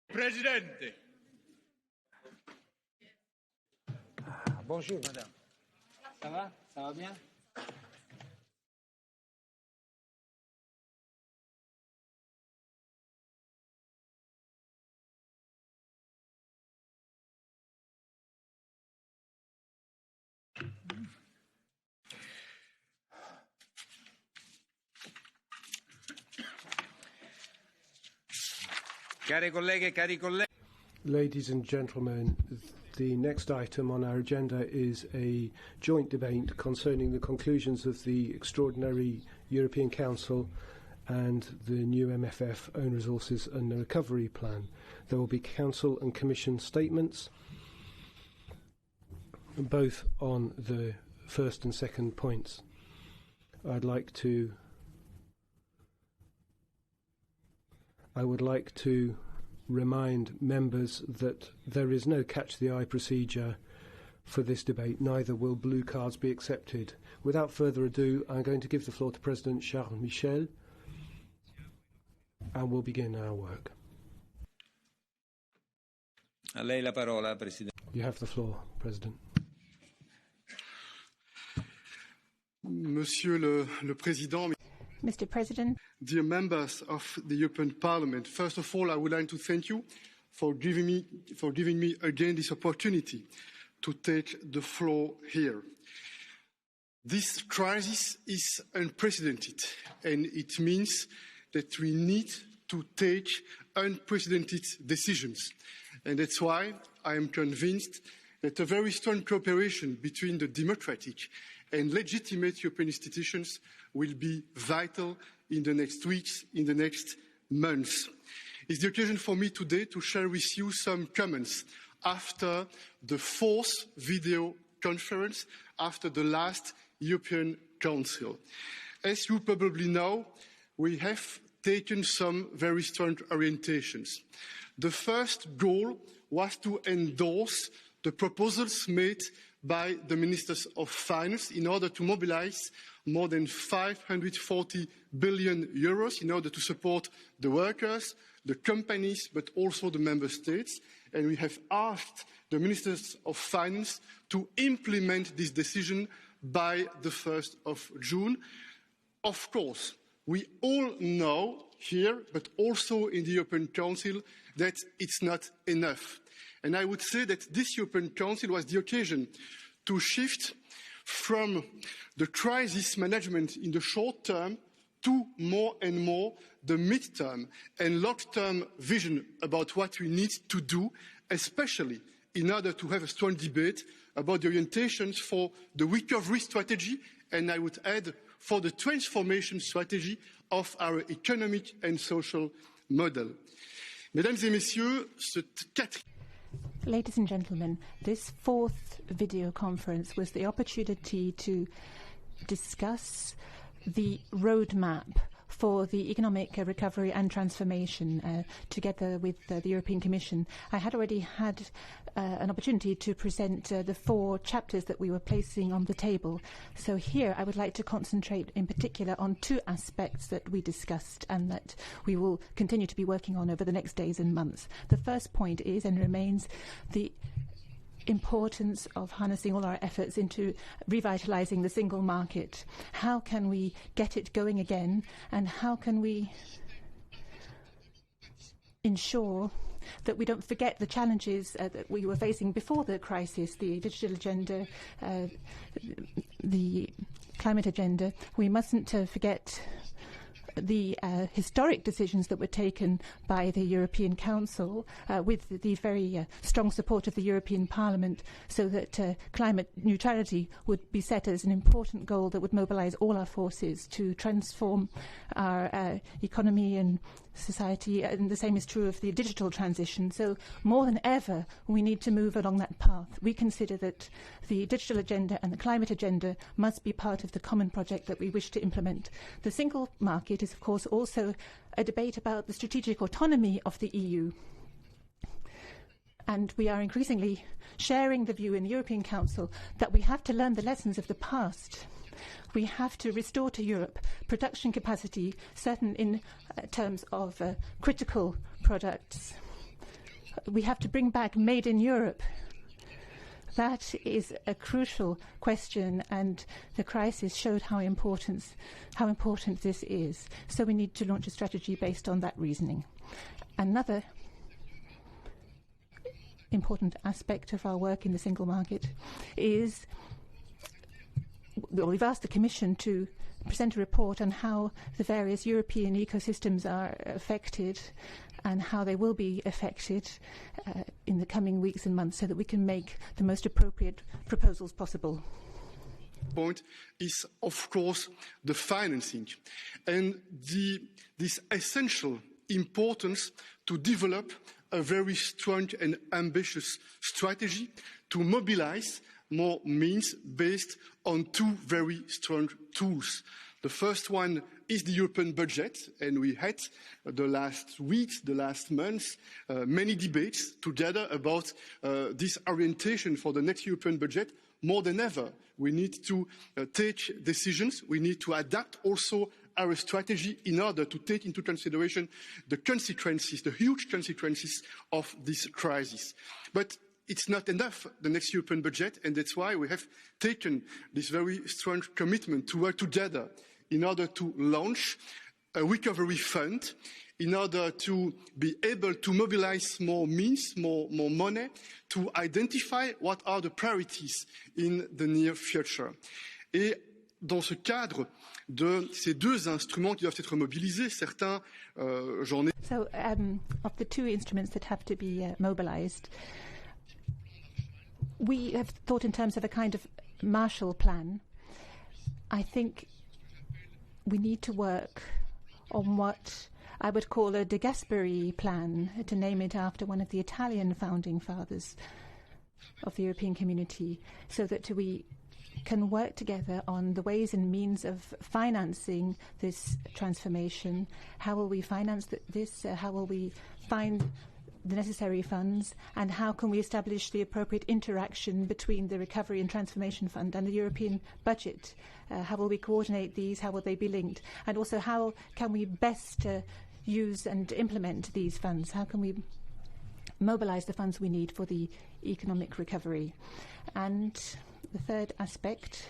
Presidente. Bonjour, madame. Ça va? Ça va bien? Care colleghe, cari colleghi. Ladies and gentlemen, the next item on our agenda is a joint debate concerning the conclusions of the Extraordinary European Council and the new MFF Own Resources and the Recovery Plan. There will be Council and Commission statements, both on the first and second points. I would like to remind members that there is no catch-the-eye procedure for this debate. Neither will blue cards be accepted. Without further ado, I'm going to give the floor to President Charles Michel, and we'll begin our work. A lei la parola, Presidente. You have the floor, President. Monsieur le Président, Mr. President, dear members of the European Parliament, first of all, I would like to thank you for giving me again this opportunity to take the floor here. This crisis is unprecedented, and it means that we need to take unprecedented decisions. And that's why I am convinced that a very strong cooperation between the democratic and legitimate European institutions will be vital in the next weeks, in the next months. It's the occasion for me today to share with you some comments after the fourth video conference, after the last European Council. As you probably know, we have taken some very strong orientations. The first goal was to endorse the proposals made by the Ministers of Finance in order to mobilise more than 540 billion euros in order to support the workers, the companies, but also the Member States. And we have asked the Ministers of Finance to implement this decision by the 1st of June. Of course, we all know here, but also in the European Council, that it's not enough. And I would say that this European Council was the occasion to shift from the crisis management in the short term to more and more the mid-term and long-term vision about what we need to do, especially in order to have a strong debate about the orientations for the recovery strategy, and I would add for the transformation strategy of our economic and social model. Mesdames et messieurs, ladies and gentlemen, this fourth video conference was the opportunity to discuss the roadmap for the economic recovery and transformation together with the European Commission. I had already had an opportunity to present the 4 chapters that we were placing on the table. So here I would like to concentrate in particular on 2 aspects that we discussed and that we will continue to be working on over the next days and months. The first point is and remains the importance of harnessing all our efforts into revitalising the single market. How can we get it going again, and how can we ensure that we don't forget the challenges that we were facing before the crisis, the digital agenda, the climate agenda. We mustn't forget the historic decisions that were taken by the European Council with the very strong support of the European Parliament, so that climate neutrality would be set as an important goal that would mobilise all our forces to transform our economy and society, and the same is true of the digital transition. So more than ever we need to move along that path. We consider that the digital agenda and the climate agenda must be part of the common project that we wish to implement. The single market is of course also a debate about the strategic autonomy of the EU. And we are increasingly sharing the view in the European Council that we have to learn the lessons of the past. We have to restore to Europe production capacity, certain in terms of critical products, we have to bring back Made in Europe. That is a crucial question, and the crisis showed how important this is. So we need to launch a strategy based on that reasoning. Another important aspect of our work in the single market is, well, we've asked the Commission to present a report on how the various European ecosystems are affected and how they will be affected in the coming weeks and months, so that we can make the most appropriate proposals possible. Point is, of course, the financing and this essential importance to develop a very strong and ambitious strategy to mobilise more means based on two very strong tools. The first one is the European budget, and we had the last weeks, the last months, many debates together about this orientation for the next European budget. More than ever, we need to take decisions. We need to adapt also our strategy in order to take into consideration the consequences, the huge consequences of this crisis. But it's not enough, the next European budget, and that's why we have taken this very strong commitment to work together in order to launch a recovery fund, in order to be able to mobilise more means, more money, to identify what are the priorities in the near future. Et dans ce cadre de ces deux instruments qui doivent être mobilisés, certains, j'en ai... So, of the two instruments that have to be mobilised, we have thought in terms of a kind of Marshall Plan. I think we need to work on what I would call a De Gasperi plan, to name it after one of the Italian founding fathers of the European community, so that we can work together on the ways and means of financing this transformation. How will we finance this? How will we find the necessary funds, and how can we establish the appropriate interaction between the Recovery and Transformation Fund and the European budget? How will we coordinate these? How will they be linked? And also, how can we best use and implement these funds? How can we mobilise the funds we need for the economic recovery? And the third aspect,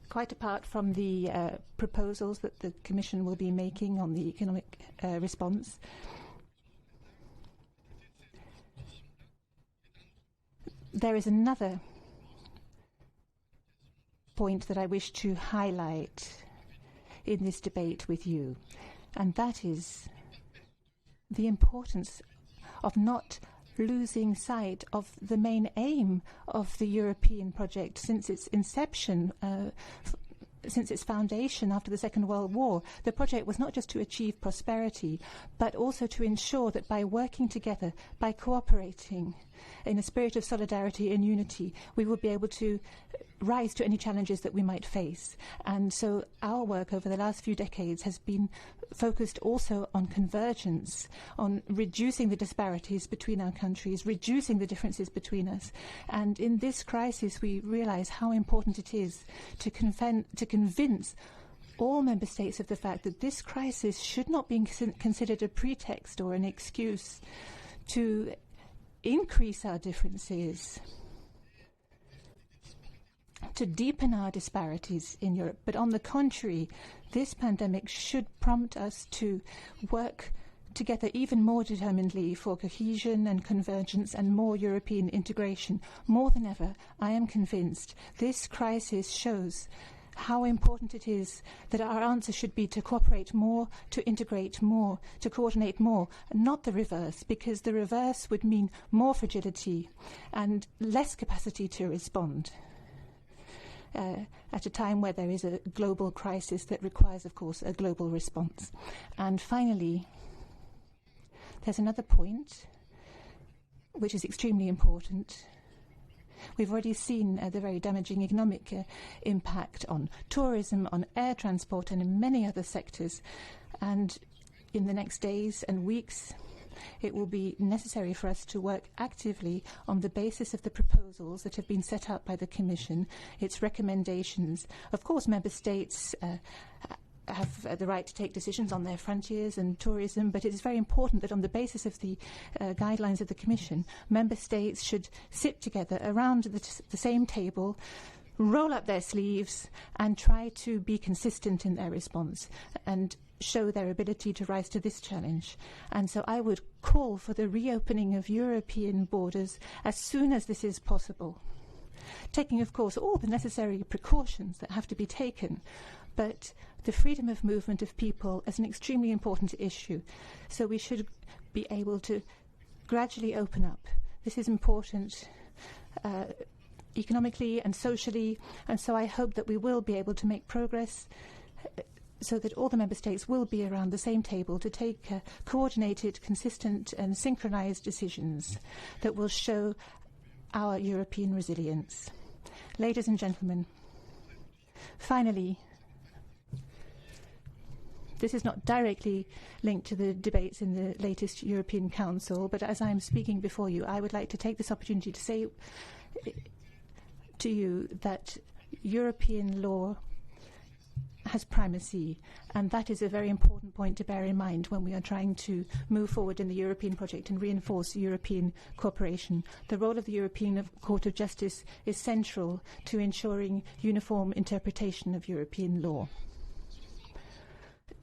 quite apart from the proposals that the Commission will be making on the economic response, there is another point that I wish to highlight in this debate with you, and that is the importance of not losing sight of the main aim of the European project since its inception, since its foundation after the Second World War. The project was not just to achieve prosperity, but also to ensure that by working together, by cooperating in a spirit of solidarity and unity, we will be able to rise to any challenges that we might face. And so our work over the last few decades has been focused also on convergence, on reducing the disparities between our countries, reducing the differences between us. And in this crisis, we realise how important it is to convince all member states of the fact that this crisis should not be considered a pretext or an excuse to increase our differences, to deepen our disparities in Europe. But on the contrary, this pandemic should prompt us to work together even more determinedly for cohesion and convergence and more European integration. More than ever, I am convinced this crisis shows how important it is that our answer should be to cooperate more, to integrate more, to coordinate more, and not the reverse, because the reverse would mean more fragility and less capacity to respond at a time where there is a global crisis that requires, of course, a global response. And finally, there's another point which is extremely important. We've already seen the very damaging economic impact on tourism, on air transport, and in many other sectors. And in the next days and weeks, it will be necessary for us to work actively on the basis of the proposals that have been set out by the Commission, its recommendations. Of course, Member States have the right to take decisions on their frontiers and tourism, but it is very important that on the basis of the guidelines of the Commission, Member States should sit together around the same table, roll up their sleeves and try to be consistent in their response and show their ability to rise to this challenge. And so I would call for the reopening of European borders as soon as this is possible, taking, of course, all the necessary precautions that have to be taken, but the freedom of movement of people is an extremely important issue. So we should be able to gradually open up. This is important economically and socially, and so I hope that we will be able to make progress so that all the Member States will be around the same table to take coordinated, consistent and synchronized decisions that will show our European resilience. Ladies and gentlemen, finally, this is not directly linked to the debates in the latest European Council, but as I'm speaking before you, I would like to take this opportunity to say to you that European law has primacy, and that is a very important point to bear in mind when we are trying to move forward in the European project and reinforce European cooperation. The role of the European Court of Justice is central to ensuring uniform interpretation of European law.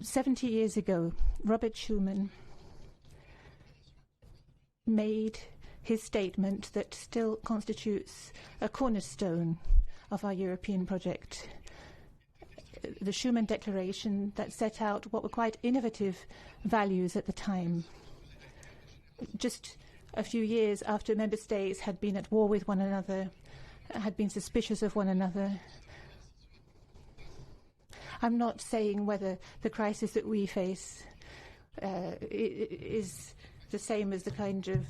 70 years ago, Robert Schuman made his statement that still constitutes a cornerstone of our European project. The Schuman Declaration that set out what were quite innovative values at the time. Just a few years after Member States had been at war with one another, had been suspicious of one another. I'm not saying whether the crisis that we face is the same as the kind of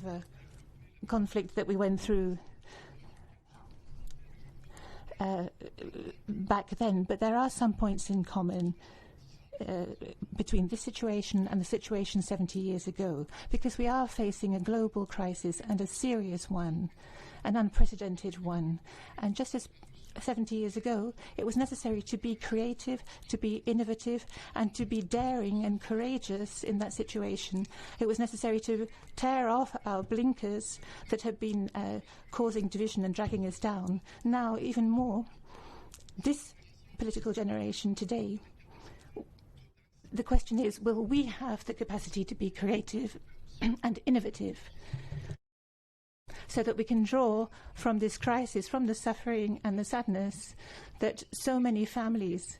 conflict that we went through back then, but there are some points in common between this situation and the situation 70 years ago, because we are facing a global crisis, and a serious one, an unprecedented one. And just as 70 years ago, it was necessary to be creative, to be innovative, and to be daring and courageous in that situation. It was necessary to tear off our blinkers that had been causing division and dragging us down. Now, even more, this political generation today, the question is, will we have the capacity to be creative and innovative, so that we can draw from this crisis, from the suffering and the sadness that so many families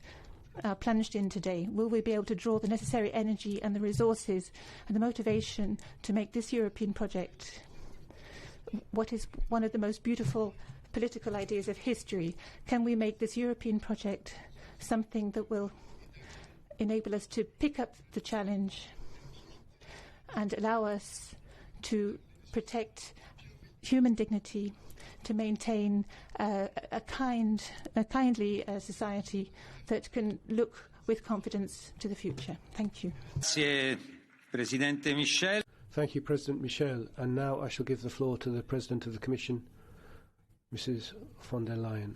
are plunged in today? Will we be able to draw the necessary energy and the resources and the motivation to make this European project what is one of the most beautiful political ideas of history? Can we make this European project something that will enable us to pick up the challenge and allow us to protect human dignity, to maintain a kindly society that can look with confidence to the future? Thank you. Grazie, Presidente Michel. Thank you, President Michel. And now I shall give the floor to the President of the Commission, Mrs. von der Leyen.